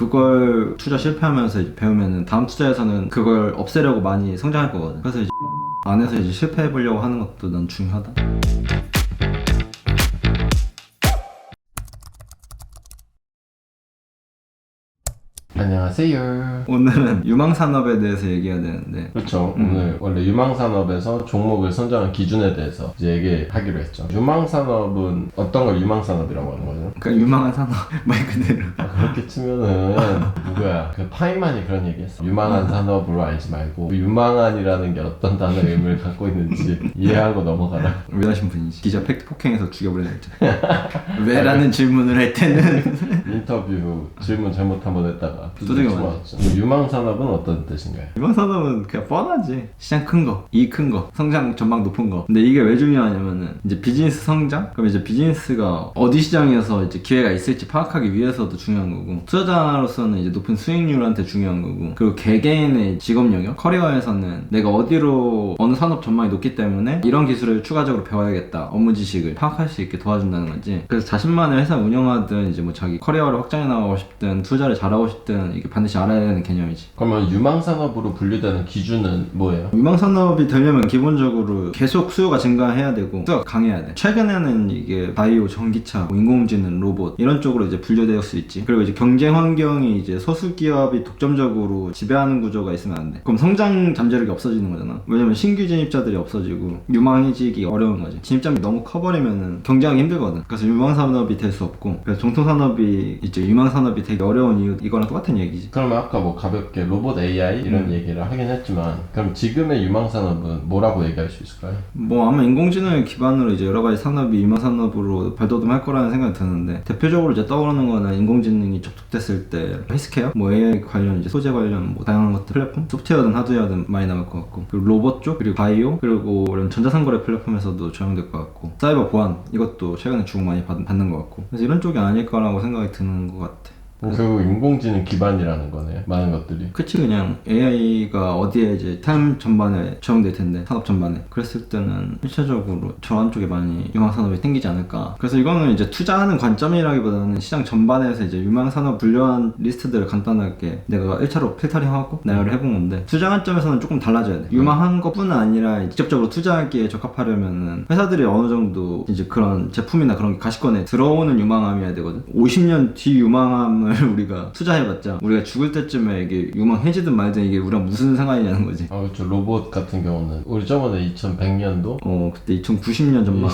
그걸 투자 실패하면서 이제 배우면은 다음 투자에서는 그걸 없애려고 많이 성장할 거거든. 그래서 이제 안에서 이제 실패해 보려고 하는 것도 난 중요하다. 안녕하세요. 오늘은 유망산업에 대해서 얘기해야 되는데, 그렇죠. 오늘 원래 유망산업에서 종목을 선정한 기준에 대해서 이제 얘기하기로 했죠. 유망산업은 어떤 걸 유망산업이라고 하는 거죠? 그러니까 유망한 산업 말 그대로. 그렇게 치면은 누구야? 그 파인만이 그런 얘기했어. 유망한 산업으로 알지 말고 그 유망한이라는 게 어떤 단어의 의미를 갖고 있는지 이해하고 넘어가라. 위대하신 분이지. 기자 팩트 폭행해서 죽여버려 했잖아. 왜라는 질문을 할 때는 인터뷰 질문 잘못 한번 했다가 두들겨 맞았죠. 유망산업은 어떤 뜻인가요? 유망산업은 그냥 뻔하지. 시장 큰 거, 이익 큰 거, 성장 전망 높은 거. 근데 이게 왜 중요하냐면은 이제 비즈니스 성장? 그럼 이제 비즈니스가 어디 시장에서 이제 기회가 있을지 파악하기 위해서도 중요한 거고, 투자자로서는 이제 높은 수익률한테 중요한 거고, 그리고 개개인의 직업 영역, 커리어에서는 내가 어디로 어느 산업 전망이 높기 때문에 이런 기술을 추가적으로 배워야겠다, 업무 지식을 파악할 수 있게 도와준다는 거지. 그래서 자신만의 회사 운영하든 이제 뭐 자기 커리어를 확장해 나가고 싶든 투자를 잘하고 싶든 이게 반드시 알아야 되는 개념이지. 그러면 유망산업으로 분류되는 기준은 뭐예요? 유망산업이 되려면 기본적으로 계속 수요가 증가해야 되고 수요가 강해야 돼. 최근에는 이게 바이오, 전기차, 뭐 인공지능, 로봇 이런 쪽으로 이제 분류될 수 있지. 그리고 이제 경쟁 환경이 이제 소수 기업이 독점적으로 지배하는 구조가 있으면 안 돼. 그럼 성장 잠재력이 없어지는 거잖아. 왜냐면 신규 진입자들이 없어지고 유망해지기 어려운 거지. 진입장이 너무 커버리면은 경쟁하기 힘들거든. 그래서 유망산업이 될 수 없고, 그래서 정통산업이 이제 유망산업이 되기 어려운 이유, 이거랑 똑같은 얘기지. 그러면 아까 뭐 가볍게 로봇 AI 이런 얘기를 하긴 했지만, 그럼 지금의 유망산업은 뭐라고 얘기할 수 있을까요? 뭐 아마 인공지능을 기반으로 이제 여러 가지 산업이 유망산업으로 발돋움할 거라는 생각이 드는데, 대표적으로 이제 떠오르는 거는 인공지능이 접촉됐을 때 헬스케어, 뭐 AI 관련 이제 소재 관련 뭐 다양한 것들 플랫폼, 소프트웨어든 하드웨어든 많이 나올 것 같고, 그리고 로봇 쪽, 그리고 바이오, 그리고 이런 전자상거래 플랫폼에서도 적용될 것 같고, 사이버 보안 이것도 최근에 주목 많이 받는 것 같고, 그래서 이런 쪽이 아닐까라고 생각이 드는 것 같아. 결국 인공지능 기반이라는 거네요. 많은 것들이. 그치. 그냥 AI가 어디에 이제 삶 전반에 적용될 텐데, 산업 전반에 그랬을 때는 실질적으로 저런 쪽에 많이 유망산업이 생기지 않을까. 그래서 이거는 이제 투자하는 관점이라기보다는 시장 전반에서 이제 유망산업 분류한 리스트들을 간단하게 내가 1차로 필터링하고 나열을 해본 건데, 투자 관점에서는 조금 달라져야 돼. 유망한 것뿐 아니라 직접적으로 투자하기에 적합하려면은 회사들이 어느 정도 이제 그런 제품이나 그런 게 가시권에 들어오는 유망함이어야 되거든. 50년 뒤 유망함을 우리가 투자해봤자 우리가 죽을 때쯤에 이게 유망해지든 말든 이게 우리랑 무슨 상관이냐는 거지. 아 그렇죠. 로봇 같은 경우는 우리 저번에 2100년도 그때 2090년 전망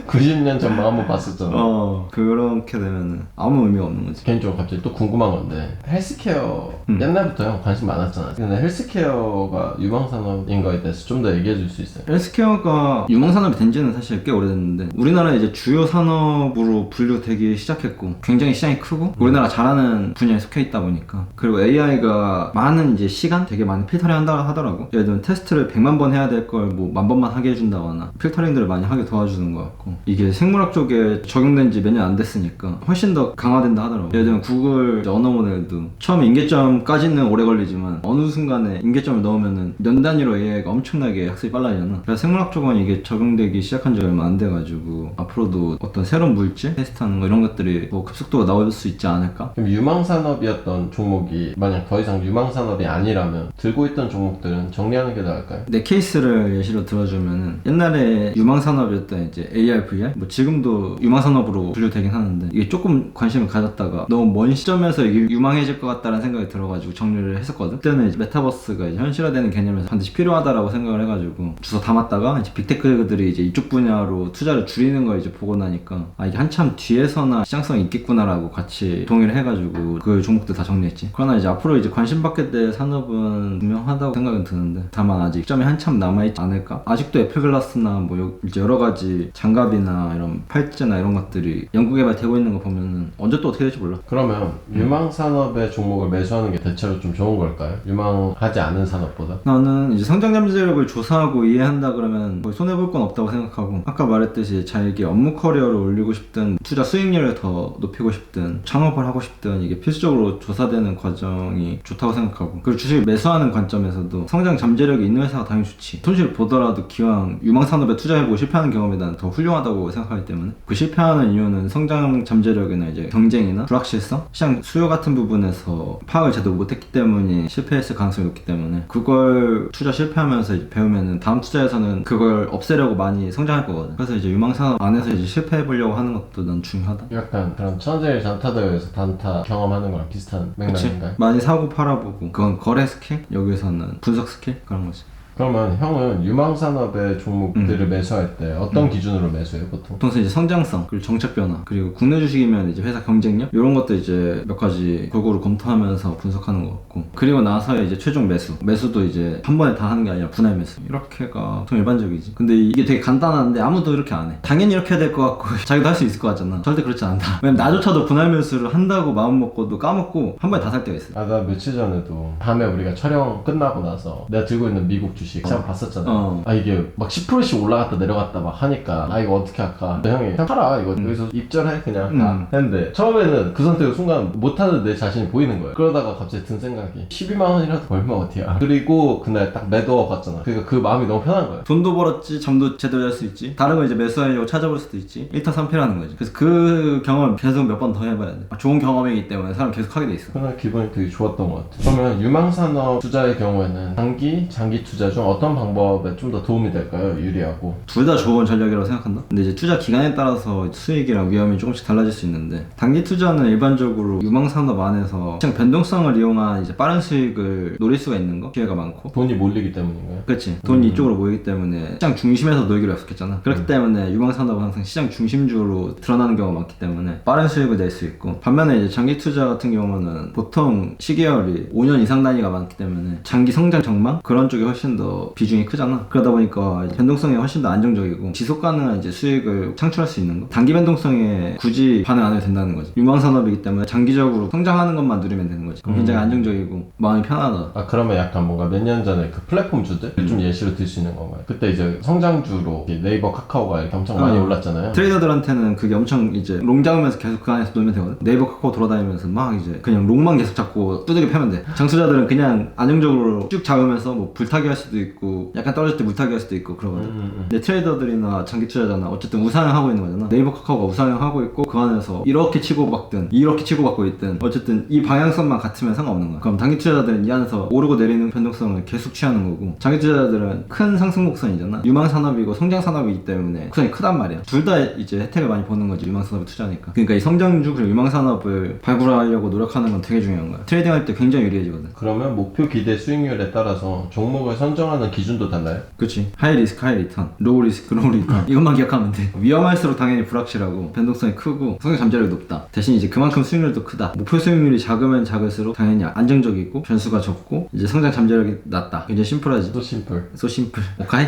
90년 전망 한번 봤었잖아. 그렇게 되면은 아무 의미가 없는 거지. 개인적으로 갑자기 또 궁금한 건데, 헬스케어 옛날부터 형 관심 많았잖아. 근데 헬스케어가 유망산업인 거에 대해서 좀 더 얘기해 줄 수 있어요? 헬스케어가 유망산업이 된 지는 사실 꽤 오래됐는데, 우리나라에 이제 주요 산업으로 분류되기 시작했고, 굉장히 시장이 크고 우리나라 잘하는 분야에 속해 있다 보니까, 그리고 AI가 많은 이제 시간 되게 많이 필터링 한다 하더라고. 예를 들면 테스트를 100만 번 해야 될 걸 뭐 10,000번만 하게 해준다거나 필터링들을 많이 하게 도와주는 것 같고, 이게 생물학 쪽에 적용된 지 몇 년 안 됐으니까 훨씬 더 강화된다 하더라고. 예를 들면 구글 언어 모델도 처음에 인계점까지는 오래 걸리지만 어느 순간에 인계점을 넣으면은 년 단위로 AI가 엄청나게 학습이 빨라지잖아. 그래서 생물학 쪽은 이게 적용되기 시작한 지 얼마 안 돼가지고 앞으로도 어떤 새로운 물질 테스트하는 거 이런 것들이 뭐 급속도가 나올 수 있지 않을까? 그럼 유망산업이었던 종목이 만약 더 이상 유망산업이 아니라면 들고 있던 종목들은 정리하는 게 나을까요? 내 케이스를 예시로 들어주면은, 옛날에 유망산업이었던 이제 AR, VR, 뭐 지금도 유망산업으로 분류되긴 하는데, 이게 조금 관심을 가졌다가 너무 먼 시점에서 이게 유망해질 것 같다는 생각이 들어가지고 정리를 했었거든. 그때는 이제 메타버스가 이제 현실화되는 개념에서 반드시 필요하다라고 생각을 해가지고 주워 담았다가, 이제 빅테크들이 이제 이쪽 분야로 투자를 줄이는 걸 이제 보고 나니까 이게 한참 뒤에서나 시장성이 있겠구나라고 같이 동의를 해가지고 그 종목들 다 정리했지. 그러나 이제 앞으로 이제 관심받게 될 산업은 분명하다고 생각은 드는데, 다만 아직 점이 한참 남아있지 않을까? 아직도 애플글라스나 뭐 이제 여러 가지 장갑이나 이런 팔찌나 이런 것들이 연구개발되고 있는 거 보면은 언제 또 어떻게 될지 몰라. 그러면 유망산업의 종목을 매수하는 게 대체로 좀 좋은 걸까요? 유망하지 않은 산업보다? 나는 이제 성장 잠재력을 조사하고 이해한다 그러면 거의 손해볼 건 없다고 생각하고, 아까 말했듯이 자기 업무 커리어를 올리고 싶든 투자 수익률을 더 높이고 싶든 싶든 창업을 하고 싶든 이게 필수적으로 조사되는 과정이 좋다고 생각하고, 그리고 주식을 매수하는 관점에서도 성장 잠재력이 있는 회사가 당연히 좋지. 손실을 보더라도 기왕 유망산업에 투자해보고 실패하는 경험에 난 더 훌륭하다고 생각하기 때문에, 그 실패하는 이유는 성장 잠재력이나 이제 경쟁이나 불확실성, 시장 수요 같은 부분에서 파악을 제대로 못했기 때문에 실패했을 가능성이 높기 때문에, 그걸 투자 실패하면서 이제 배우면은 다음 투자에서는 그걸 없애려고 많이 성장할 거거든. 그래서 이제 유망산업 안에서 이제 실패해보려고 하는 것도 난 중요하다. 약간 그런 천재일 단타대회에서 단타 경험하는 거랑 비슷한 맥락인가요? 많이 사고 팔아보고, 그건 거래 스킬, 여기서는 분석 스킬, 그런 거지. 그러면 형은 유망산업의 종목들을 매수할 때 어떤 기준으로 매수해요, 보통? 보통 이제 성장성, 그리고 정책 변화, 그리고 국내 주식이면 이제 회사 경쟁력, 이런 것도 이제 몇 가지 골고루 검토하면서 분석하는 것 같고, 그리고 나서 이제 최종 매수도 이제 한 번에 다 하는 게 아니라 분할 매수, 이렇게가 보통 일반적이지. 근데 이게 되게 간단한데 아무도 이렇게 안 해. 당연히 이렇게 해야 될 것 같고 자기도 할 수 있을 것 같잖아. 절대 그렇지 않다. 왜냐면 나조차도 분할 매수를 한다고 마음 먹고도 까먹고 한 번에 다 살 때가 있어. 나 며칠 전에도 밤에 우리가 촬영 끝나고 나서 내가 들고 있는 미국 주식 시장 봤었잖아. 이게 막 10%씩 올라갔다 내려갔다 막 하니까 이거 어떻게 할까? 근데 형이 그냥 팔아, 이거 여기서 입절해 그냥 다 했는데, 처음에는 그 선택을 순간 못하는 내 자신이 보이는 거예요. 그러다가 갑자기 든 생각이 12만 원이라도 벌면 어디야. 그리고 그날 딱 매도하고 갔잖아. 그러니까 그 마음이 너무 편한 거야. 돈도 벌었지, 잠도 제대로 잘 수 있지, 다른 거 이제 매수하려고 찾아볼 수도 있지. 1타3피라는 거지. 그래서 그 경험을 계속 몇 번 더 해봐야 돼. 좋은 경험이기 때문에 사람 계속 하게 돼 있어. 그날 기분이 되게 좋았던 것 같아. 그러면 유망산업 투자의 경우에는 단기, 장기 투자 중 어떤 방법에 좀 더 도움이 될까요? 유리하고. 둘 다 좋은 전략이라고 생각한다. 근데 이제 투자 기간에 따라서 수익이랑 위험이 조금씩 달라질 수 있는데, 단기 투자는 일반적으로 유망산업 안에서 시장 변동성을 이용한 이제 빠른 수익을 노릴 수가 있는 거, 기회가 많고. 돈이 몰리기 때문인가요? 그렇지. 돈이 이쪽으로 모이기 때문에 시장 중심에서 놀기로 약속했잖아. 그렇기 때문에 유망산업은 항상 시장 중심주로 드러나는 경우가 많기 때문에 빠른 수익을 낼 수 있고, 반면에 이제 장기 투자 같은 경우는 보통 시계열이 5년 이상 단위가 많기 때문에 장기 성장 전망? 그런 쪽이 훨씬 더 비중이 크잖아. 그러다 보니까 이제 변동성이 훨씬 더 안정적이고 지속 가능한 이제 수익을 창출할 수 있는 거. 단기 변동성에 굳이 반응 안 해도 된다는 거지. 유망산업이기 때문에 장기적으로 성장하는 것만 누리면 되는 거지. 그럼 굉장히 안정적이고 마음이 편하다. 그러면 약간 뭔가 몇 년 전에 그 플랫폼주들 좀 예시로 들 수 있는 건가요? 그때 이제 성장주로 네이버, 카카오가 이렇게 엄청 많이 올랐잖아요. 트레이더들한테는 그게 엄청 이제 롱 잡으면서 계속 그 안에서 놀면 되거든. 네이버, 카카오 돌아다니면서 막 이제 그냥 롱만 계속 잡고 두들겨 패면 돼. 장투자들은 그냥 안정적으로 쭉 잡으면서 뭐 불타기 할 수도 있고, 약간 떨어질 때 물타기 할 수도 있고 그러거든. 근데 트레이더들이나 장기 투자자나 어쨌든 우상향하고 있는 거잖아. 네이버, 카카오가 우상향하고 있고, 그 안에서 이렇게 치고받든 이렇게 치고받고 있든 어쨌든 이 방향성만 같으면 상관없는 거야. 그럼 단기 투자자들은 이 안에서 오르고 내리는 변동성을 계속 취하는 거고, 장기 투자자들은 큰 상승 곡선이잖아. 유망 산업이고 성장 산업이기 때문에 곡선이 크단 말이야. 둘 다 이제 혜택을 많이 보는 거지, 유망 산업에 투자하니까. 그러니까 이 성장주 그리고 유망 산업을 발굴하려고 노력하는 건 되게 중요한 거야. 트레이딩 할 때 굉장히 유리해지거든. 그러면 목표 기대 수익률에 따라서 종목을 선정하는 기준도 달라요? 그치. 하이 리스크 하이 리턴, 로우 리스크 로우 리턴, 이것만 기억하면 돼. 위험할수록 당연히 불확실하고 변동성이 크고 성장 잠재력이 높다. 대신 이제 그만큼 수익률도 크다. 목표 수익률이 작으면 작을수록 당연히 안정적이고 변수가 적고 이제 성장 잠재력이 낮다. 굉장히 심플하지. 소 심플. 소 심플. 오카이?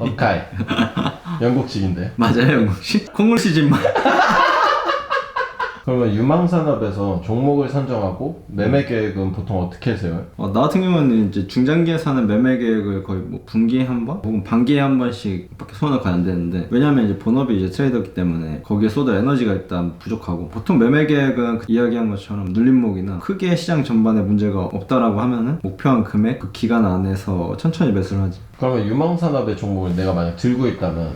오카이. 영국식인데. 맞아요, 영국식. 콩물 시즌만. 그러면 유망산업에서 종목을 선정하고 매매 계획은 보통 어떻게 세워요? 나 같은 경우는 이제 중장기에서는 매매 계획을 거의 뭐 분기에 한 번? 혹은 반기에 한 번씩 밖에 손을 가야 안 되는데, 왜냐면 이제 본업이 이제 트레이더기 때문에 거기에 쏟을 에너지가 일단 부족하고, 보통 매매 계획은 그 이야기한 것처럼 눌림목이나 크게 시장 전반에 문제가 없다라고 하면은 목표한 금액, 그 기간 안에서 천천히 매수를 하지. 그러면 유망산업의 종목을 내가 만약 들고 있다면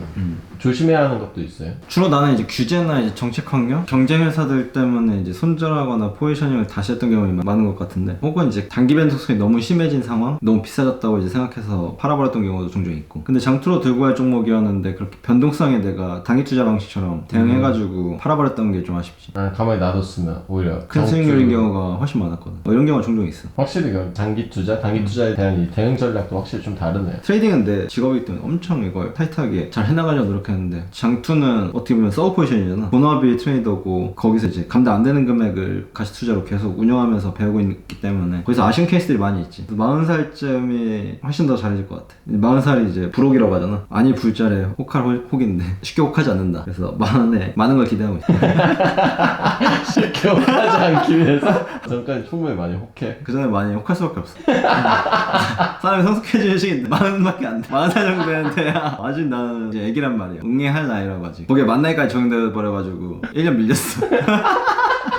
조심해야 하는 것도 있어요? 주로 나는 이제 규제나 이제 정책 환경, 경쟁 회사들 때문에 이제 손절하거나 포지셔닝을 다시 했던 경험이 많은 것 같은데, 혹은 이제 단기 변동성이 너무 심해진 상황, 너무 비싸졌다고 이제 생각해서 팔아버렸던 경우도 종종 있고. 근데 장투로 들고 할 종목이었는데 그렇게 변동성에 내가 단기 투자 방식처럼 대응해가지고 팔아버렸던 게 좀 아쉽지. 가만히 놔뒀으면 오히려 큰 수익률인 경우가 훨씬 많았거든. 이런 경우가 종종 있어. 확실히 장기 투자, 단기 투자에 대한 이 대응 전략도 확실히 좀 다르네요. 트레이딩은 내 직업이기 때문에 엄청 이걸 타이트하게 잘 해나가려고 노력했는데, 장투는 어떻게 보면 서브 포지션이잖아. 본업이 트레이더고 거기서 이제 감당 안 되는 금액을 가시 투자로 계속 운영하면서 배우고 있기 때문에 거기서 아쉬운 케이스들이 많이 있지. 40살쯤이 훨씬 더 잘해질 것 같아. 40살이 이제 불혹이라고 하잖아. 아니 불자래 혹할 혹인데 쉽게 혹하지 않는다. 그래서 40에 많은 걸 기대하고 있어. 쉽게 혹하지 않기 위해서 전까지 충분히 많이 혹해. 그 전에 많이 혹할 수밖에 없어. 사람이 성숙해지는 시기인데 40밖에 안 돼. 40살 정도 되는데 아직 나는 이제 애기란 말이야. 응애할 나이라고 하지. 거기에 만 나이까지 적용돼 버려가지고 1년 밀렸어.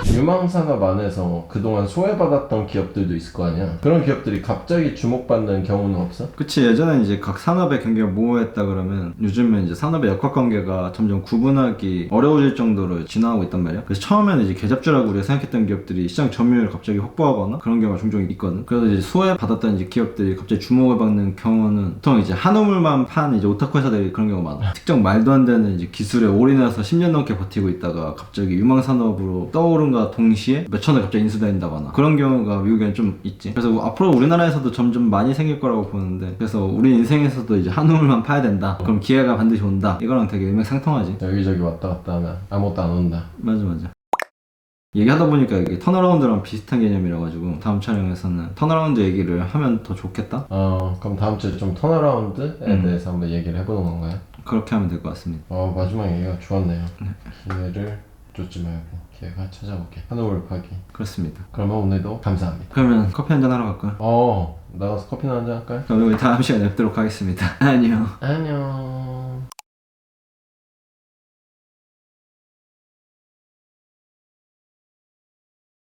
유망산업 안에서 그동안 소외받았던 기업들도 있을 거 아니야. 그런 기업들이 갑자기 주목받는 경우는 없어? 그치, 예전에 이제 각 산업의 경계가 모호했다 그러면 요즘은 이제 산업의 역학관계가 점점 구분하기 어려워질 정도로 진화하고 있단 말이야. 그래서 처음에는 이제 개잡주라고 우리가 생각했던 기업들이 시장 점유율을 갑자기 확보하거나 그런 경우가 종종 있거든. 그래서 이제 소외받았던 이제 기업들이 갑자기 주목을 받는 경우는 보통 이제 한우물만 판 이제 오타쿠 회사들이 그런 경우가 많아. 특정 말도 안 되는 이제 기술에 올인해서 10년 넘게 버티고 있다가 갑자기 유망산업으로 떠오른과 동시에 몇천을 갑자기 인수된다거나 그런 경우가 미국에는 좀 있지. 그래서 앞으로 우리나라에서도 점점 많이 생길 거라고 보는데, 그래서 우리 인생에서도 이제 한우물만 파야 된다, 그럼 기회가 반드시 온다, 이거랑 되게 일맥상통하지. 여기저기 왔다 갔다 하면 아무것도 안 온다. 맞아. 얘기하다 보니까 이게 턴어라운드랑 비슷한 개념이라 가지고 다음 촬영에서는 턴어라운드 얘기를 하면 더 좋겠다? 그럼 다음 주에 좀 턴어라운드에 대해서 한번 얘기를 해보는 건가요? 그렇게 하면 될 것 같습니다. 마지막 얘기가 좋았네요. 기회를 쫓지 말고 기회가 찾아오게. 한우물 파기. 그렇습니다. 그러면 오늘도 감사합니다. 그러면 커피 한잔 하러 갈까요? 나가서 커피나 한잔 할까요? 그럼 우리 다음 시간에 뵙도록 하겠습니다. 안녕. 안녕.